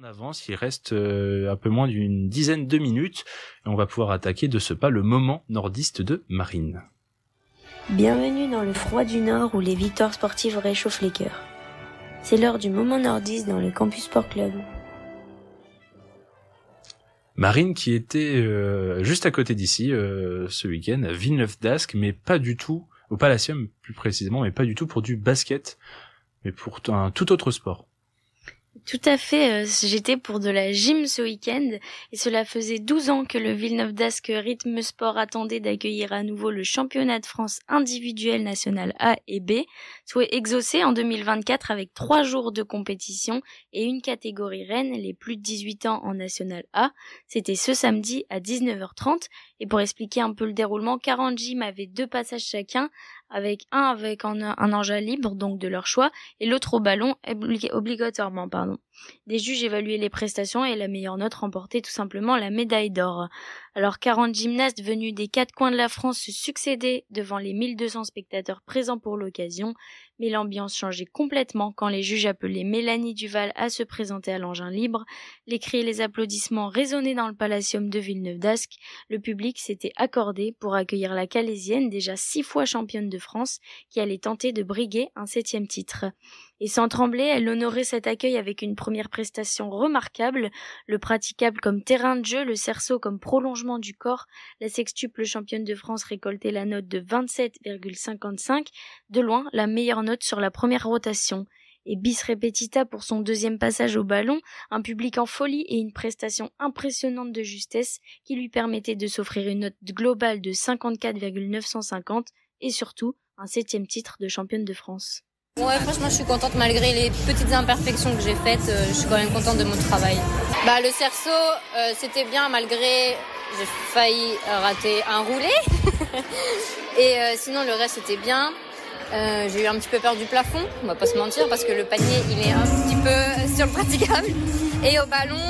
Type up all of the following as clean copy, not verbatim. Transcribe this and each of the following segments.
On avance, il reste un peu moins d'une dizaine de minutes et on va pouvoir attaquer de ce pas le moment nordiste de Marine. Bienvenue dans le froid du Nord où les victoires sportives réchauffent les cœurs. C'est l'heure du moment nordiste dans le Campus Sport Club. Marine qui était juste à côté d'ici ce week-end à Villeneuve-d'Ascq, mais pas du tout, au Palacium plus précisément, mais pas du tout pour du basket, mais pour un tout autre sport. Tout à fait, j'étais pour de la gym ce week-end et cela faisait 12 ans que le Villeneuve-d'Ascq Rythme Sport attendait d'accueillir à nouveau le championnat de France individuel national A et B, souhait exaucé en 2024 avec 3 jours de compétition et une catégorie reine, les plus de 18 ans en national A. C'était ce samedi à 19h30 et pour expliquer un peu le déroulement, 40 gyms avaient 2 passages chacun, avec un engin libre, donc de leur choix, et l'autre au ballon, obligatoirement. Des juges évaluaient les prestations et la meilleure note remportait tout simplement la médaille d'or. Alors 40 gymnastes venus des 4 coins de la France se succédaient devant les 1200 spectateurs présents pour l'occasion, mais l'ambiance changeait complètement quand les juges appelaient Mélanie Duval à se présenter à l'engin libre. Les cris et les applaudissements résonnaient dans le Palacium de Villeneuve-d'Ascq. Le public s'était accordé pour accueillir la Calaisienne, déjà 6 fois championne de France, qui allait tenter de briguer un 7e titre. Et sans trembler, elle honorait cet accueil avec une première prestation remarquable, le praticable comme terrain de jeu, le cerceau comme prolongement du corps. La sextuple championne de France récoltait la note de 27,55, de loin la meilleure note sur la première rotation. Et bis repetita pour son deuxième passage au ballon, un public en folie et une prestation impressionnante de justesse qui lui permettait de s'offrir une note globale de 54,950 et surtout un 7e titre de championne de France. Ouais, franchement, je suis contente malgré les petites imperfections que j'ai faites. Je suis quand même contente de mon travail. Le cerceau, c'était bien malgré j'ai failli rater un roulé. Et sinon, le reste, c'était bien. J'ai eu un petit peu peur du plafond, on va pas se mentir, parce que le panier, il est un petit peu surpraticable. Et au ballon,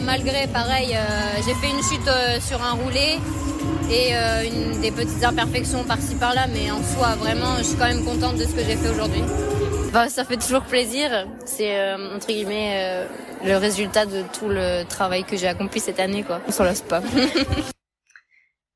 malgré, pareil, j'ai fait une chute sur un roulé. Et des petites imperfections par-ci par-là, mais en soi, vraiment, je suis quand même contente de ce que j'ai fait aujourd'hui. Ça fait toujours plaisir. C'est, entre guillemets, le résultat de tout le travail que j'ai accompli cette année, quoi. On s'en lasse pas.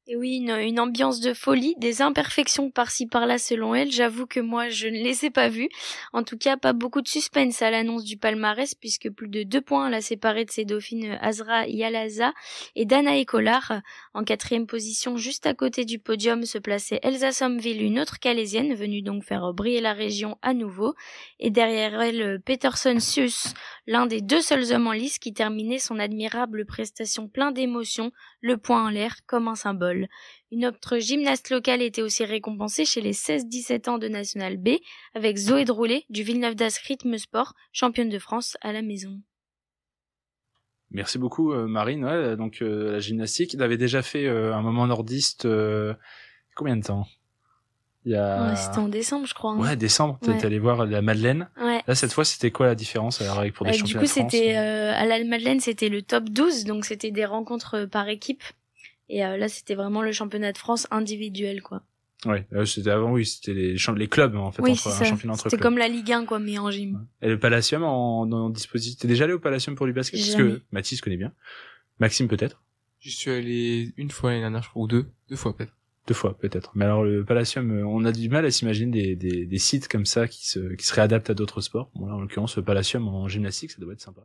Et oui, une ambiance de folie, des imperfections par-ci par-là selon elle. J'avoue que moi, je ne les ai pas vues. En tout cas, pas beaucoup de suspense à l'annonce du palmarès, puisque plus de 2 points la séparaient de ses dauphines Azra Yalaza et Danae Collard. En 4e position, juste à côté du podium, se plaçait Elsa Somville, une autre calaisienne, venue donc faire briller la région à nouveau. Et derrière elle, Peterson Sus, l'un des 2 seuls hommes en lice qui terminait son admirable prestation plein d'émotions, le poing en l'air comme un symbole. Une autre gymnaste locale était aussi récompensée chez les 16-17 ans de National B avec Zoé Droulet du Villeneuve-d'Ascq Rythme Sport, championne de France à la maison. Merci beaucoup Marine. Ouais, donc la gymnastique, il avait déjà fait un moment nordiste combien de temps? C'était en décembre, je crois. Hein. Ouais, décembre, t'es allé voir la Madeleine. Ouais. Là, cette fois, c'était quoi la différence alors, pour des championnats de France? Du coup, c'était à la Madeleine, c'était le top 12, donc c'était des rencontres par équipe. Et là, c'était vraiment le championnat de France individuel, quoi. Ouais, c'était avant, oui, c'était les clubs, en fait, oui, entre un championnat entre clubs. C'était comme la Ligue 1, quoi, mais en gym. Ouais. Et le Palacium en dispositif. T'es déjà allé au Palacium pour du basket? Parce que Mathis connaît bien. Maxime, peut-être? J'y suis allé une fois l'année dernière, je crois, ou deux fois, peut-être. 2 fois, peut-être. Mais alors, le Palacium, on a du mal à s'imaginer des sites comme ça qui se réadaptent à d'autres sports. Bon, là, en l'occurrence, le Palacium en gymnastique, ça doit être sympa.